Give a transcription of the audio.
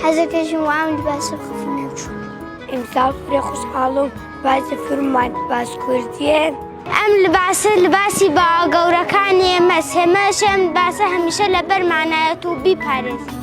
حەزەکەشم وام لباسە خفنەچوو ئیمسافرێ خوشحاڵم باسی فرمان باس کوردیێن ئەم لباسی باوە گەورەکانی ئێمە سێمەشم باسە هەمیشە لەبەرمانایەت و بیپارێزی